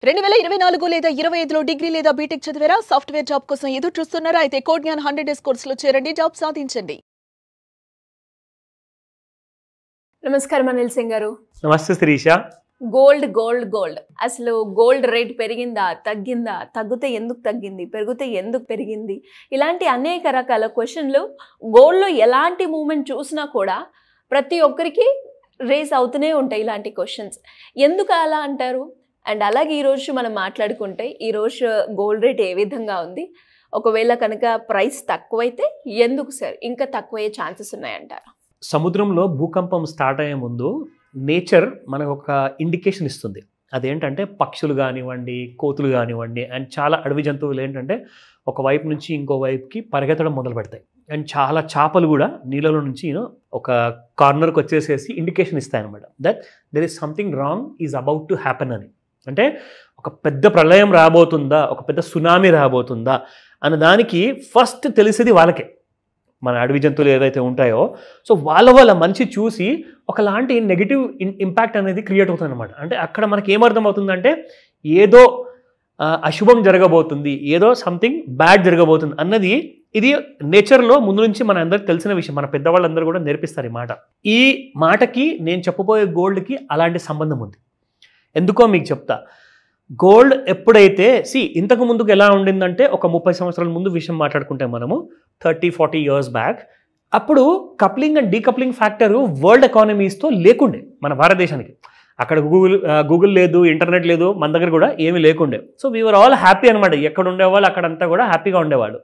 2024 లేదా 25లో డిగ్రీ లేదా బీటెక్ చదివారా? సాఫ్ట్వేర్ జాబ్ కోసం ఎదురు చూస్తున్నారా? అయితే కోడ్ జ్ఞాన్ 100 డేస్ కోర్సులో చేరండి, జాబ్ సాధించండి. నమస్కారం అనిల్ సింగ్ గారు. నమస్తే శిరీష. గోల్డ్ అసలు గోల్డ్ రేట్ పెరిగిందా, తగ్గిందా, తగ్గితే ఎందుకు తగ్గింది, పెరిగితే ఎందుకు పెరిగింది, ఇలాంటి అనేక రకాల క్వశ్చన్లు గోల్డ్లో ఎలాంటి మూమెంట్ చూసినా కూడా ప్రతి ఒక్కరికి రేస్ అవుతూనే ఉంటాయి ఇలాంటి క్వశ్చన్స్. ఎందుకు అలా అంటారు? అండ్ అలాగే ఈరోజు మనం మాట్లాడుకుంటే ఈరోజు గోల్డ్ రేట్ ఏ విధంగా ఉంది, ఒకవేళ కనుక ప్రైస్ తక్కువైతే ఎందుకు సార్ ఇంకా తక్కువయ్యే ఛాన్సెస్ ఉన్నాయంటారా? సముద్రంలో భూకంపం స్టార్ట్ అయ్యే ముందు నేచర్ మనకు ఒక ఇండికేషన్ ఇస్తుంది. అదేంటంటే పక్షులు కానివ్వండి, కోతులు కానివ్వండి, అండ్ చాలా అడవి జంతువులు ఏంటంటే ఒక వైపు నుంచి ఇంకో వైపుకి పరిగెత్తడం మొదలు పెడతాయి. అండ్ చాలా చేపలు కూడా నీళ్ళలో నుంచి ఒక కార్నర్కి వచ్చేసేసి ఇండికేషన్ ఇస్తాయన్నమాట, that there is something wrong is about to happen అని. అంటే ఒక పెద్ద ప్రళయం రాబోతుందా, ఒక పెద్ద సునామీ రాబోతుందా అన్న దానికి ఫస్ట్ తెలిసేది వాళ్ళకే, మన అడవి జంతువులు ఏవైతే ఉంటాయో. సో వాళ్ళ మంచి చూసి ఒకలాంటి నెగిటివ్ ఇంపాక్ట్ అనేది క్రియేట్ అవుతుంది అనమాట. అంటే అక్కడ మనకి ఏమర్థం అవుతుందంటే ఏదో అశుభం జరగబోతుంది, ఏదో సంథింగ్ బ్యాడ్ జరగబోతుంది అన్నది ఇది నేచర్లో ముందు నుంచి మన అందరికి తెలిసిన విషయం. మన పెద్దవాళ్ళందరూ కూడా నేర్పిస్తారు ఈ మాట. ఈ మాటకి నేను చెప్పబోయే గోల్డ్కి అలాంటి సంబంధం ఉంది. ఎందుకో మీకు చెప్తా. గోల్డ్ ఎప్పుడైతే ఇంతకు ముందుకు ఎలా ఉండిందంటే ఒక 30 సంవత్సరాల ముందు విషయం మాట్లాడుకుంటే మనము 30-40 years బ్యాక్, అప్పుడు coupling and decoupling factor world ఎకానమీస్తో లేకుండే మన భారతదేశానికి. అక్కడ గూగుల్ లేదు, ఇంటర్నెట్ లేదు, మన దగ్గర కూడా ఏమీ లేకుండే. సో వీఆర్ ఆల్ హ్యాపీ అనమాట. ఎక్కడ ఉండేవాళ్ళు అక్కడంతా కూడా హ్యాపీగా ఉండేవాళ్ళు.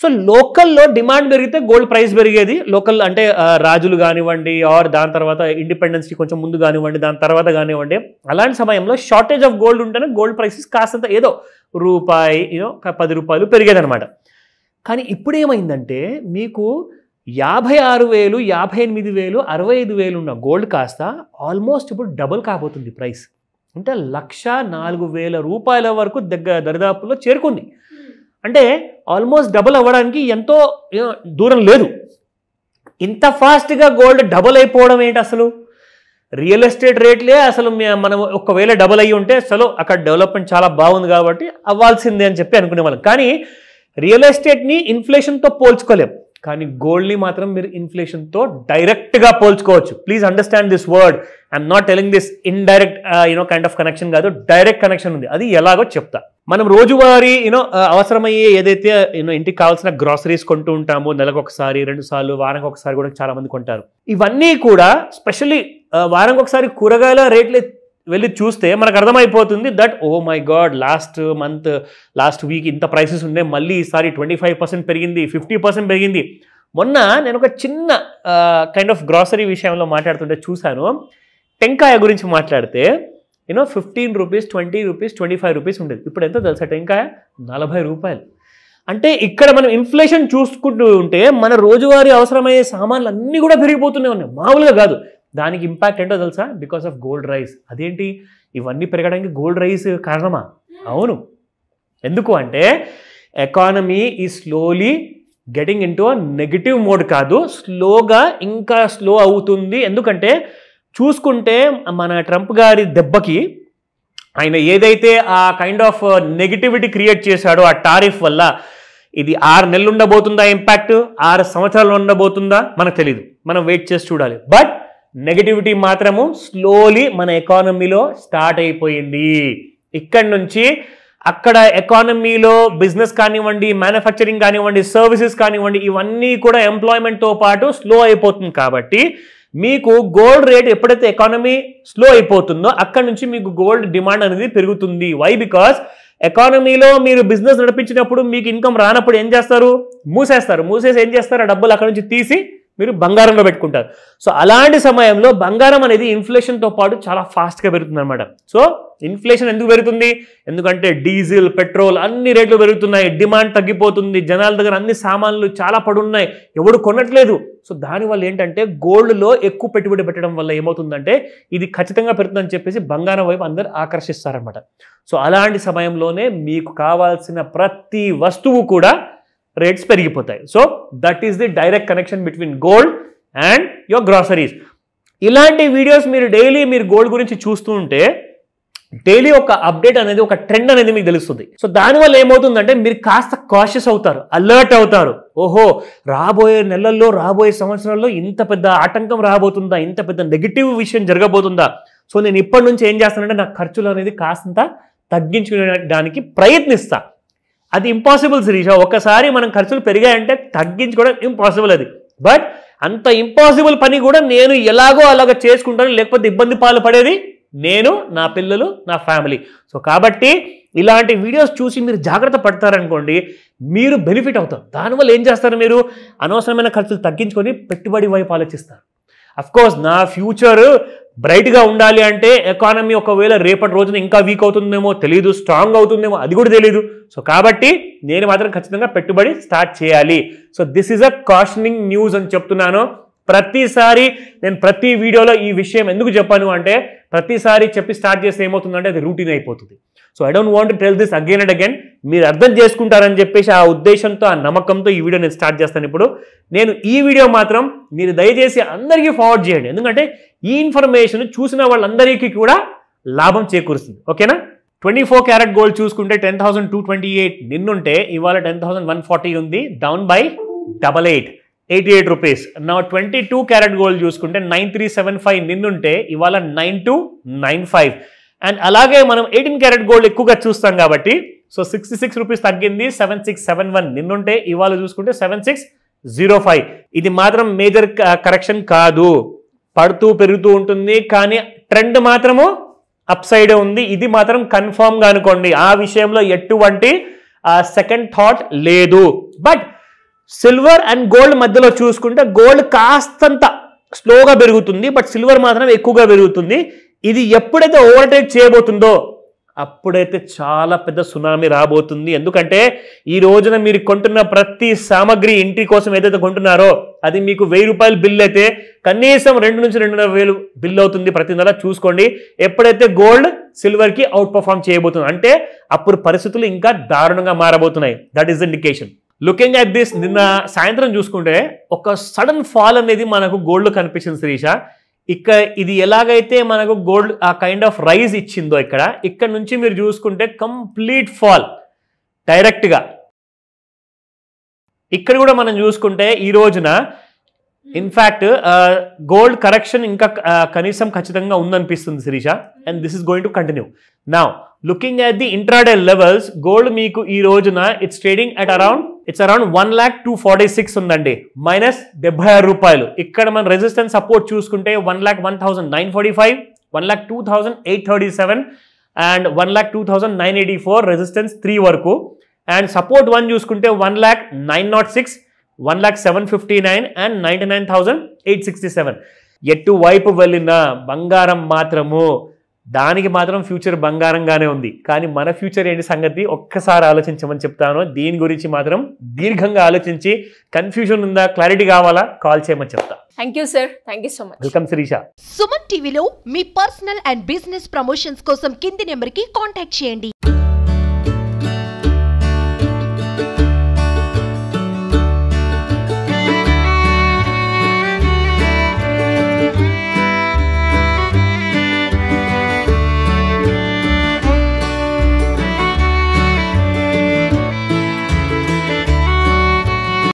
సో లోకల్లో డిమాండ్ పెరిగితే గోల్డ్ ప్రైస్ పెరిగేది. లోకల్ అంటే రాజులు కానివ్వండి, ఆర్ దాని తర్వాత ఇండిపెండెన్స్కి కొంచెం ముందు కానివ్వండి, దాని తర్వాత కానివ్వండి, అలాంటి సమయంలో షార్టేజ్ ఆఫ్ గోల్డ్ ఉంటేనే గోల్డ్ ప్రైసెస్ కాస్తంత ఏదో రూపాయి 10 రూపాయలు పెరిగేదనమాట. కానీ ఇప్పుడు ఏమైందంటే మీకు 56,000, 58,000, 65,000 ఉన్న గోల్డ్ కాస్త ఆల్మోస్ట్ ఇప్పుడు డబుల్ కాబోతుంది ప్రైస్. అంటే 104,000 రూపాయల వరకు దరిదాపులో చేరుకుంది. అంటే ఆల్మోస్ట్ డబుల్ అవ్వడానికి ఎంతో దూరం లేదు. ఇంత ఫాస్ట్గా గోల్డ్ డబుల్ అయిపోవడం ఏంటి అసలు? రియల్ ఎస్టేట్ రేట్లే అసలు మనం ఒకవేళ డబుల్ అయ్యి ఉంటే అసలు అక్కడ డెవలప్మెంట్ చాలా బాగుంది కాబట్టి అవ్వాల్సిందే అని చెప్పి అనుకునే వాళ్ళం. కానీ రియల్ ఎస్టేట్ని ఇన్ఫ్లేషన్తో పోల్చుకోలేం, కానీ గోల్డ్ని మాత్రం మీరు ఇన్ఫ్లేషన్తో డైరెక్ట్గా పోల్చుకోవచ్చు. Please understand this word. I'm not telling this indirect kind of connection కాదు, డైరెక్ట్ కనెక్షన్ ఉంది. అది ఎలాగో చెప్తా. మనం రోజువారీ అవసరమయ్యే ఏదైతే ఇంటికి కావాల్సిన గ్రాసరీస్ కొంటూ ఉంటామో, నెలకు ఒకసారి, 2 సార్లు, వారానికి ఒకసారి కూడా చాలా మంది కొంటారు. ఇవన్నీ కూడా స్పెషల్లీ వారానికి ఒకసారి కూరగాయల రేట్లు వెళ్ళి చూస్తే మనకు అర్థమైపోతుంది that oh my god, last week ఇంత ప్రైసెస్ ఉండే, మళ్ళీ ఈసారి 25% పెరిగింది, 50% పెరిగింది. మొన్న నేను ఒక చిన్న కైండ్ ఆఫ్ గ్రాసరీ విషయంలో మాట్లాడుతుంటే చూశాను. టెంకాయ గురించి మాట్లాడితే 15 రూపీస్, 20 రూపీస్, 25 రూపీస్ ఉండేది. ఇప్పుడు ఎంత తెలుసా టెంకాయ? 40 రూపాయలు. అంటే ఇక్కడ మనం ఇన్ఫ్లేషన్ చూసుకుంటూ ఉంటే మన రోజువారీ అవసరమయ్యే సామాన్లు అన్నీ కూడా పెరిగిపోతూనే ఉన్నాయి, మామూలుగా కాదు. దానికి ఇంపాక్ట్ ఏంటో తెలుసా? Because of gold rice. అదేంటి ఇవన్నీ పెరగడానికి గోల్డ్ రైస్ కారణమా? అవును. ఎందుకు అంటే ఎకానమీ ఈ slowly getting in to a negative mode కాదు, స్లోగా ఇంకా స్లో అవుతుంది. ఎందుకంటే చూసుకుంటే మన ట్రంప్ గారి దెబ్బకి ఆయన ఏదైతే ఆ కైండ్ ఆఫ్ నెగిటివిటీ క్రియేట్ చేశాడో ఆ టారిఫ్ వల్ల, ఇది 6 నెలలు ఉండబోతుందా ఇంపాక్ట్, 6 సంవత్సరాలు ఉండబోతుందా మనకు తెలియదు, మనం వెయిట్ చేసి చూడాలి. బట్ నెగటివిటీ మాత్రము స్లోలీ మన ఎకానమీలో స్టార్ట్ అయిపోయింది. ఇక్కడి నుంచి అక్కడ ఎకానమీలో బిజినెస్ కానివ్వండి, మ్యానుఫ్యాక్చరింగ్ కానివ్వండి, సర్వీసెస్ కానివ్వండి, ఇవన్నీ కూడా ఎంప్లాయ్మెంట్తో పాటు స్లో అయిపోతుంది. కాబట్టి మీకు గోల్డ్ రేట్ ఎప్పుడైతే ఎకానమీ స్లో అయిపోతుందో అక్కడ నుంచి మీకు గోల్డ్ డిమాండ్ అనేది పెరుగుతుంది. వై? బికాస్ ఎకానమీలో మీరు బిజినెస్ నడిపించినప్పుడు మీకు ఇన్కమ్ రానప్పుడు ఏం చేస్తారు? మూసేసి ఏం చేస్తారు? ఆ డబ్బులు అక్కడ నుంచి తీసి మీరు బంగారంలో పెట్టుకుంటారు. సో అలాంటి సమయంలో బంగారం అనేది ఇన్ఫ్లేషన్తో పాటు చాలా ఫాస్ట్గా పెరుగుతుంది అనమాట. సో ఇన్ఫ్లేషన్ ఎందుకు పెరుగుతుంది? ఎందుకంటే డీజిల్, పెట్రోల్ అన్ని రేట్లు పెరుగుతున్నాయి, డిమాండ్ తగ్గిపోతుంది, జనాల దగ్గర అన్ని సామాన్లు చాలా పడున్నాయి, ఎవడు కొనట్లేదు. సో దానివల్ల ఏంటంటే గోల్డ్లో ఎక్కువ పెట్టుబడి పెట్టడం వల్ల ఏమవుతుందంటే ఇది ఖచ్చితంగా పెరుగుతుందని చెప్పేసి బంగారం వైపు అందరు ఆకర్షిస్తారనమాట. సో అలాంటి సమయంలోనే మీకు కావాల్సిన ప్రతి వస్తువు కూడా రేట్స్ పెరిగిపోతాయి. So that is the direct connection between gold and your groceries. ఇలాంటి వీడియోస్ మీరు డైలీ మీరు గోల్డ్ గురించి చూస్తూ ఉంటే డైలీ ఒక అప్డేట్ అనేది, ఒక ట్రెండ్ అనేది మీకు తెలుస్తుంది. సో దానివల్ల ఏమవుతుందంటే మీరు కాస్త కాషియస్ అవుతారు, అలర్ట్ అవుతారు. ఓహో, రాబోయే నెలల్లో, రాబోయే సంవత్సరాల్లో ఇంత పెద్ద ఆటంకం రాబోతుందా, ఇంత పెద్ద నెగిటివ్ విషయం జరగబోతుందా. సో నేను ఇప్పటి నుంచి ఏం చేస్తానంటే నా ఖర్చులు అనేది కాస్తంత తగ్గించుకోవడానికి ప్రయత్నిస్తా. అది ఇంపాసిబుల్ శిరీష. ఒకసారి మనం ఖర్చులు పెరిగాయంటే తగ్గించుకోవడం ఇంపాసిబుల్ అది. బట్ అంత ఇంపాసిబుల్ పని కూడా నేను ఎలాగో అలాగ చేసుకుంటాను, లేకపోతే ఇబ్బంది పాలు పడేది నేను, నా పిల్లలు, నా ఫ్యామిలీ. సో కాబట్టి ఇలాంటి వీడియోస్ చూసి మీరు జాగ్రత్త పడతారనుకోండి, మీరు బెనిఫిట్ అవుతారు. దానివల్ల ఏం చేస్తారు, మీరు అనవసరమైన ఖర్చులు తగ్గించుకొని పెట్టుబడి వైపు ఆలోచిస్తారు. అఫ్కోర్స్ నా ఫ్యూచర్ బ్రైట్గా ఉండాలి అంటే ఎకానమీ ఒకవేళ రేపటి రోజున ఇంకా వీక్ అవుతుందేమో తెలియదు, స్ట్రాంగ్ అవుతుందేమో అది కూడా తెలియదు. సో కాబట్టి నేను మాత్రం ఖచ్చితంగా పెట్టుబడి స్టార్ట్ చేయాలి. So this is a cautioning news అని చెప్తున్నాను. ప్రతిసారి నేను ప్రతి వీడియోలో ఈ విషయం ఎందుకు చెప్పాను అంటే, ప్రతిసారి చెప్పి స్టార్ట్ చేస్తే ఏమవుతుందంటే అది రూటీన్ అయిపోతుంది. So I don't want to tell this again and again. మీరు అర్థం చేసుకుంటారని చెప్పేసి ఆ ఉద్దేశంతో, ఆ నమ్మకంతో ఈ వీడియో నేను స్టార్ట్ చేస్తాను. ఇప్పుడు నేను ఈ వీడియో మాత్రం మీరు దయచేసి అందరికీ ఫార్వర్డ్ చేయండి, ఎందుకంటే ఈ ఇన్ఫర్మేషన్ చూసిన వాళ్ళందరికీ కూడా లాభం చేకూరుస్తుంది. ఓకేనా? 24 క్యారెట్ గోల్డ్ చూసుకుంటే 10,228 నిన్నుంటే ఇవాళ 10,140 ఉంది, డౌన్ బై 88 రూపీస్. నా 22 క్యారెట్ గోల్డ్ చూసుకుంటే 9375 నిన్నుంటే ఇవాళ 9295. అండ్ అలాగే మనం 18 క్యారెట్ గోల్డ్ ఎక్కువగా చూస్తాం కాబట్టి సో 66 రూపీస్ తగ్గింది, 7671 నిన్నుంటే ఇవాళ చూసుకుంటే 7605. ఇది మాత్రం మేజర్ కరెక్షన్ కాదు, పడుతూ పెరుగుతూ ఉంటుంది, కానీ ట్రెండ్ మాత్రము అప్ సైడ్ ఉంది. ఇది మాత్రం కన్ఫర్మ్గా అనుకోండి, ఆ విషయంలో ఎటువంటి సెకండ్ థాట్ లేదు. బట్ సిల్వర్ అండ్ గోల్డ్ మధ్యలో చూసుకుంటే గోల్డ్ కాస్తంత స్లోగా పెరుగుతుంది, బట్ సిల్వర్ మాత్రం ఎక్కువగా పెరుగుతుంది. ఇది ఎప్పుడైతే ఓవర్టేక్ చేయబోతుందో అప్పుడైతే చాలా పెద్ద సునామీ రాబోతుంది. ఎందుకంటే ఈ రోజున మీరు కొంటున్న ప్రతి సామాగ్రి, ఇంటి కోసం ఏదైతే కొంటున్నారో అది మీకు 1000 రూపాయలు బిల్ అయితే కనీసం 2 నుంచి 2,500 బిల్ అవుతుంది ప్రతి నెల. చూసుకోండి, ఎప్పుడైతే గోల్డ్ సిల్వర్కి అవుట్ పర్ఫార్మ్ చేయబోతుంది అంటే అప్పుడు పరిస్థితులు ఇంకా దారుణంగా మారబోతున్నాయి. That is indication. Looking at this, నిన్న సాయంత్రం చూసుకుంటే ఒక సడన్ ఫాల్ అనేది మనకు గోల్డ్ కనిపించింది శిరీష. ఇది ఎలాగైతే మనకు గోల్డ్ ఆ కైండ్ ఆఫ్ రైజ్ ఇచ్చిందో ఇక్కడ నుంచి మీరు చూసుకుంటే కంప్లీట్ ఫాల్ డైరెక్ట్గా. ఇక్కడ కూడా మనం చూసుకుంటే ఈ రోజున ఇన్ఫ్యాక్ట్ గోల్డ్ కరెక్షన్ ఇంకా కనీసం ఖచ్చితంగా ఉందనిపిస్తుంది Sirisha. And this is going to continue. Now looking at the intraday levels, gold మీకు ఈ రోజున ఇట్స్ ట్రేడింగ్ అట్ అరౌండ్ 1,02,46 ఉందండి, -76 రూపాయలు. ఇక్కడ మన రెసిస్టెన్స్ సపోర్ట్ చూసుకుంటే 1,01,945, 1,02,837 అండ్ 1,02,984 రెసిస్టెన్స్ 3 వరకు. అండ్ సపోర్ట్ 1 చూసుకుంటే 1,09,06, 1,07,59 అండ్ 99,867. ఎటువైపు వెళ్ళినా బంగారం మాత్రము, దానికి మాత్రం ఫ్యూచర్ బంగారంగానే ఉంది. కానీ మన ఫ్యూచర్ ఏంటి సంగతి ఒక్కసారి ఆలోచించమని చెప్తాను. దీని గురించి మాత్రం దీర్ఘంగా ఆలోచించి, కన్ఫ్యూజన్ ఉందా, క్లారిటీ కావాలా, కాల్ చేయమని చెప్తా. Thank you sir, thank you so much. Welcome Shirisha. Suman టీవీలో మీ పర్సనల్ అండ్ బిజినెస్ ప్రమోషన్స్ కోసం కింది నెంబర్కి కాంటాక్ట్ చేయండి.